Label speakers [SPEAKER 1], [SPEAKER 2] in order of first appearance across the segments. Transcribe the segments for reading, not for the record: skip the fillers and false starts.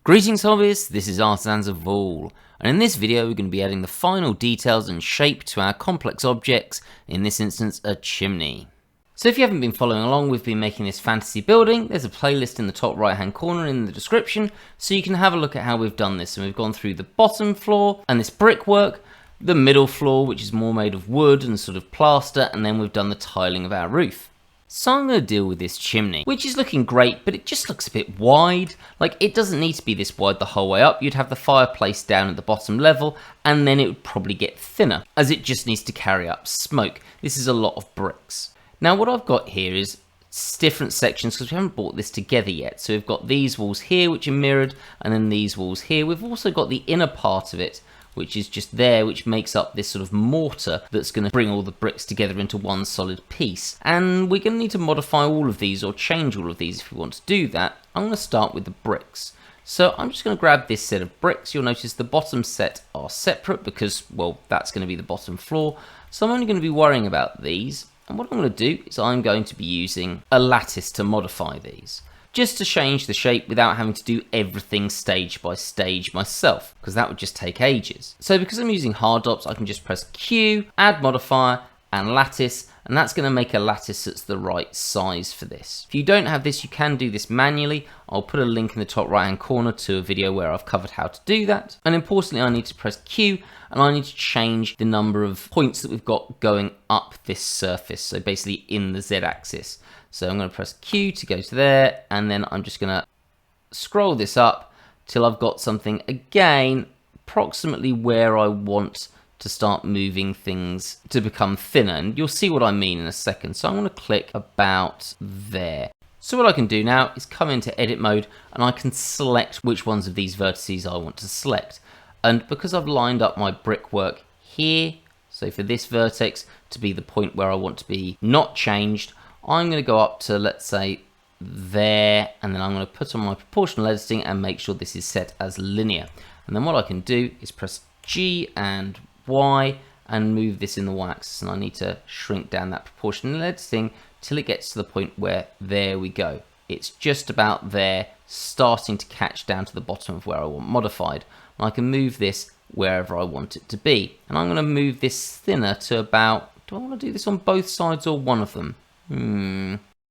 [SPEAKER 1] Greetings hobbyists, this is Artisans of Vaul, and in this video we're going to be adding the final details and shape to our complex objects, in this instance a chimney. So if you haven't been following along, we've been making this fantasy building. There's a playlist in the top right hand corner in the description, so you can have a look at how we've done this. And we've gone through the bottom floor and this brickwork, the middle floor which is more made of wood and sort of plaster, and then we've done the tiling of our roof. So I'm going to deal with this chimney, which is looking great, but it just looks a bit wide. Like, it doesn't need to be this wide the whole way up. You'd have the fireplace down at the bottom level, and then it would probably get thinner, as it just needs to carry up smoke. This is a lot of bricks. Now, what I've got here is different sections, because we haven't brought this together yet. So we've got these walls here, which are mirrored, and then these walls here. We've also got the inner part of it, which is just there, which makes up this sort of mortar that's going to bring all the bricks together into one solid piece. And we're going to need to modify all of these or change all of these if we want to do that. I'm going to start with the bricks. So I'm just going to grab this set of bricks. You'll notice the bottom set are separate because, well, that's going to be the bottom floor. So I'm only going to be worrying about these. And what I'm going to do is I'm going to be using a lattice to modify these, just to change the shape without having to do everything stage by stage myself, because that would just take ages. So because I'm using hard dots, I can just press Q, add modifier, and lattice, and that's going to make a lattice that's the right size for this. If you don't have this, you can do this manually. I'll put a link in the top right hand corner to a video where I've covered how to do that. And importantly, I need to press Q, and I need to change the number of points that we've got going up this surface, so basically in the Z axis. So I'm going to press Q to go to there, and then I'm just going to scroll this up till I've got something, again, approximately where I want to start moving things to become thinner. And you'll see what I mean in a second. So I'm going to click about there. So what I can do now is come into edit mode, and I can select which ones of these vertices I want to select. And because I've lined up my brickwork here, so for this vertex to be the point where I want to be not changed, I'm going to go up to, let's say, there, and then I'm going to put on my proportional editing and make sure this is set as linear. And then what I can do is press G and Y and move this in the y-axis, and I need to shrink down that proportional editing till it gets to the point where, there we go. It's just about there, starting to catch down to the bottom of where I want modified. And I can move this wherever I want it to be. And I'm going to move this thinner to about, do I want to do this on both sides or one of them?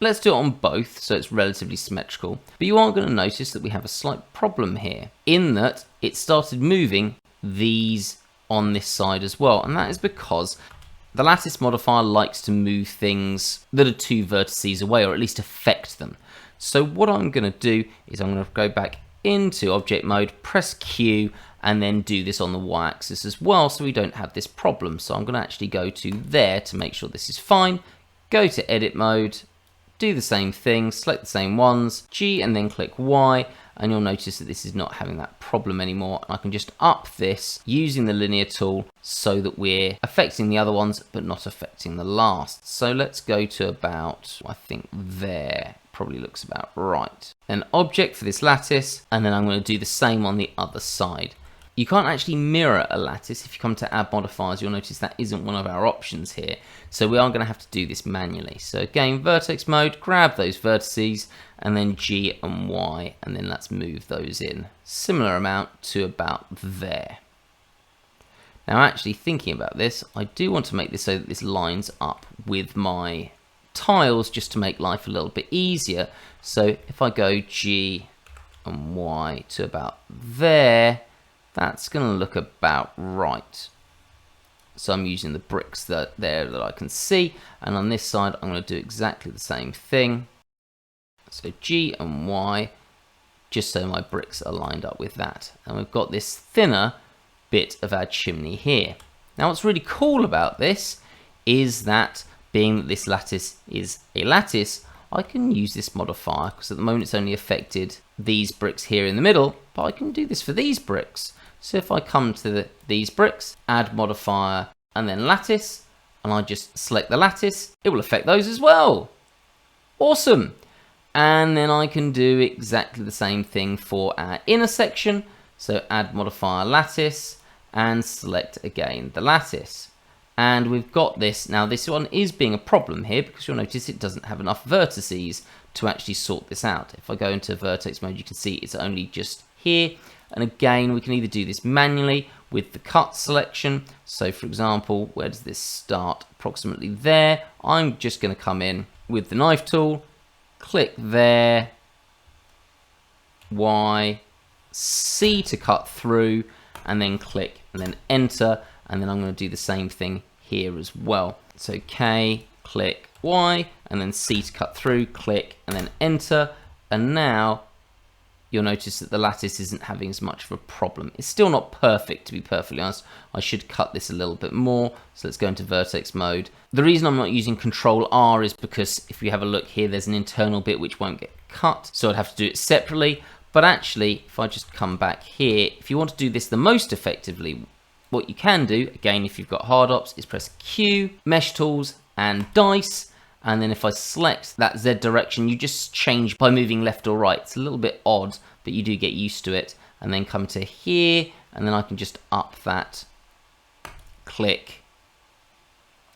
[SPEAKER 1] Let's do it on both, so it's relatively symmetrical. But you are going to notice that we have a slight problem here, in that it started moving these on this side as well. And that is because the lattice modifier likes to move things that are two vertices away, or at least affect them. So what I'm going to do is I'm going to go back into object mode, press Q, and then do this on the y-axis as well, so we don't have this problem. So I'm going to actually go to there to make sure this is fine. Go to edit mode, do the same thing, select the same ones, G, and then click Y, and you'll notice that this is not having that problem anymore. I can just up this using the linear tool so that we're affecting the other ones but not affecting the last. So let's go to about, I think there probably looks about right. An object for this lattice, and then I'm going to do the same on the other side. You can't actually mirror a lattice. If you come to add modifiers, you'll notice that isn't one of our options here. So we are going to have to do this manually. So again, vertex mode, grab those vertices, and then G and Y, and then let's move those in. Similar amount to about there. Now actually thinking about this, I do want to make this so that this lines up with my tiles, just to make life a little bit easier. So if I go G and Y to about there, that's going to look about right. So I'm using the bricks that I can see, and on this side I'm going to do exactly the same thing. So G and Y, just so my bricks are lined up with that. And we've got this thinner bit of our chimney here. Now what's really cool about this is that, being that this lattice is a lattice, I can use this modifier, because at the moment it's only affected these bricks here in the middle, but I can do this for these bricks. So if I come to these bricks, add modifier, and then lattice, and I just select the lattice, it will affect those as well. Awesome. And then I can do exactly the same thing for our inner section. So add modifier lattice, and select again the lattice. And we've got this. Now this one is being a problem here, because you'll notice it doesn't have enough vertices to actually sort this out. If I go into vertex mode, you can see it's only just here. And again, we can either do this manually with the cut selection. So for example, where does this start? Approximately there. I'm just going to come in with the knife tool, click there, Y, C to cut through, and then click and then enter. And then I'm going to do the same thing here as well. So K, click Y, and then C to cut through, click, and then enter. And now you'll notice that the lattice isn't having as much of a problem. It's still not perfect, to be perfectly honest. I should cut this a little bit more. So let's go into vertex mode. The reason I'm not using Control R is because if we have a look here, there's an internal bit which won't get cut. So I'd have to do it separately. But actually, if I just come back here, if you want to do this the most effectively, what you can do, again, if you've got hard ops, is press Q, mesh tools, and dice. And then if I select that Z direction, you just change by moving left or right. It's a little bit odd, but you do get used to it. And then come to here, and then I can just up that, click,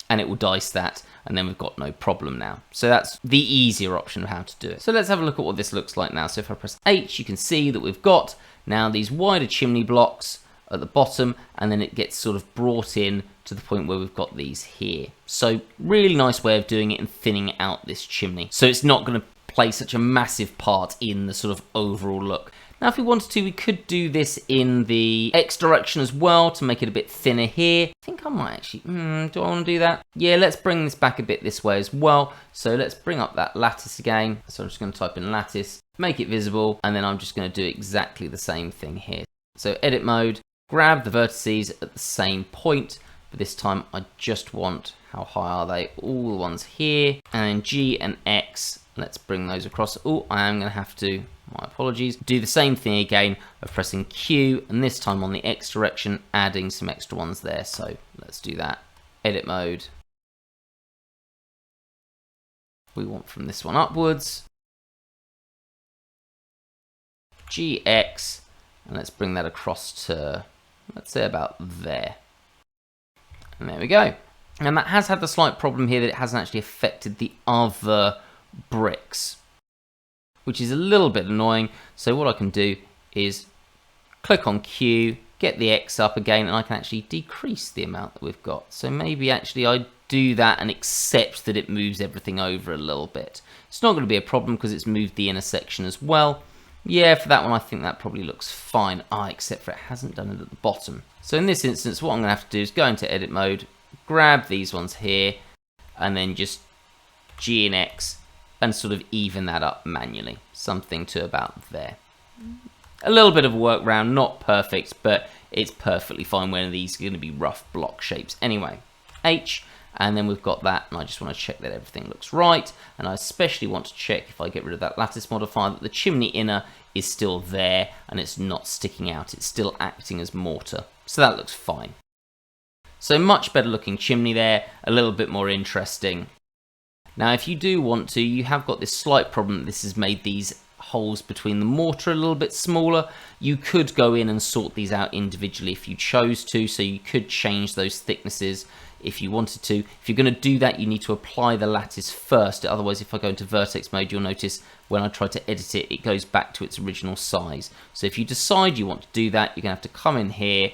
[SPEAKER 1] and it will dice that. And then we've got no problem now. So that's the easier option of how to do it. So let's have a look at what this looks like now. So if I press H, you can see that we've got now these wider chimney blocks at the bottom, and then it gets sort of brought in to the point where we've got these here. So really nice way of doing it and thinning out this chimney. So it's not going to play such a massive part in the sort of overall look. Now if we wanted to, we could do this in the X direction as well to make it a bit thinner here. I think I might actually, do I want to do that? Yeah, let's bring this back a bit this way as well. So let's bring up that lattice again. So I'm just going to type in lattice, make it visible, and then I'm just going to do exactly the same thing here. So edit mode, grab the vertices at the same point, but this time I just want, how high are they? All the ones here, and then G and X, let's bring those across. Oh, I am going to have to, my apologies, do the same thing again of pressing Q, and this time on the X direction, adding some extra ones there. So let's do that. Edit mode. We want from this one upwards. GX, and let's bring that across to, let's say about there. And there we go. And that has had the slight problem here that it hasn't actually affected the other bricks, which is a little bit annoying. So what I can do is click on Q, get the X up again, and I can actually decrease the amount that we've got. So maybe actually I do that and accept that it moves everything over a little bit. It's not going to be a problem because it's moved the inner section as well. Yeah, for that one, I think that probably looks fine. Except for it hasn't done it at the bottom. So in this instance, what I'm going to have to do is go into edit mode, grab these ones here, and then just G and X, and sort of even that up manually. Something to about there. A little bit of a workaround, not perfect, but it's perfectly fine when these are going to be rough block shapes anyway. H, and then we've got that, and I just want to check that everything looks right, and I especially want to check, if I get rid of that lattice modifier, that the chimney inner is still there and it's not sticking out, it's still acting as mortar. So that looks fine. So much better looking chimney there, a little bit more interesting. Now if you do want to, you have got this slight problem that this has made these holes between the mortar a little bit smaller. You could go in and sort these out individually if you chose to, so you could change those thicknesses if you wanted to. If you're going to do that, you need to apply the lattice first. Otherwise, if I go into vertex mode, you'll notice when I try to edit it, it goes back to its original size. So if you decide you want to do that, you're going to have to come in here,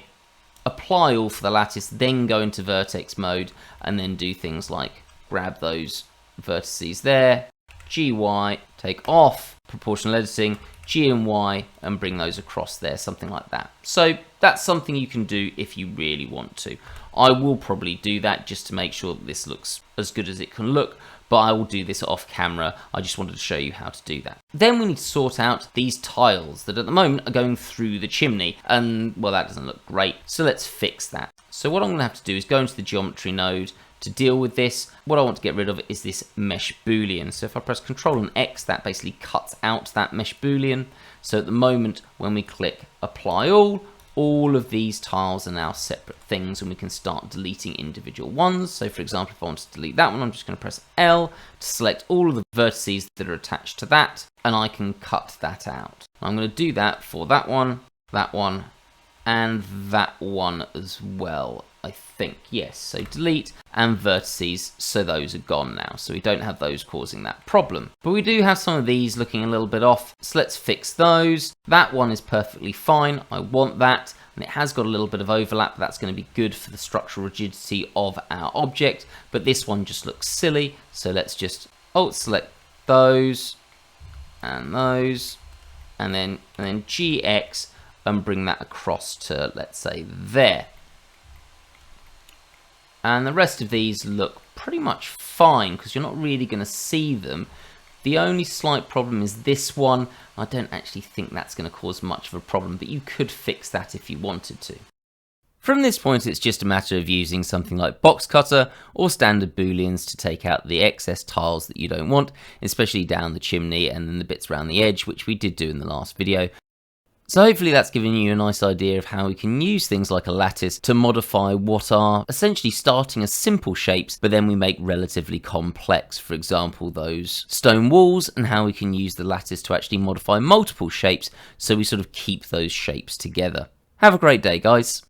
[SPEAKER 1] apply all for the lattice, then go into vertex mode, and then do things like grab those vertices there, GY, take off proportional editing, G and Y, and bring those across there, something like that. So that's something you can do if you really want to. I will probably do that just to make sure that this looks as good as it can look, but I will do this off camera. I just wanted to show you how to do that. Then we need to sort out these tiles that at the moment are going through the chimney, and well, that doesn't look great. So let's fix that. So what I'm going to have to do is go into the geometry node to deal with this. What I want to get rid of is this mesh boolean. So if I press Control and X, that basically cuts out that mesh boolean. So at the moment, when we click apply all of these tiles are now separate things, and we can start deleting individual ones. So for example, if I want to delete that one, I'm just going to press L to select all of the vertices that are attached to that, and I can cut that out. I'm going to do that for that one, and that one as well. I think, yes. So delete and vertices, so those are gone now. So we don't have those causing that problem. But we do have some of these looking a little bit off, so let's fix those. That one is perfectly fine, I want that. And it has got a little bit of overlap. That's going to be good for the structural rigidity of our object, but this one just looks silly. So let's just alt select those, and then GX, and bring that across to, let's say, there. And the rest of these look pretty much fine because you're not really going to see them. The only slight problem is this one. I don't actually think that's going to cause much of a problem, but you could fix that if you wanted to. From this point, it's just a matter of using something like box cutter or standard booleans to take out the excess tiles that you don't want, especially down the chimney and then the bits around the edge, which we did do in the last video. So hopefully that's given you a nice idea of how we can use things like a lattice to modify what are essentially starting as simple shapes, but then we make relatively complex. For example, those stone walls, and how we can use the lattice to actually modify multiple shapes, so we sort of keep those shapes together. Have a great day, guys.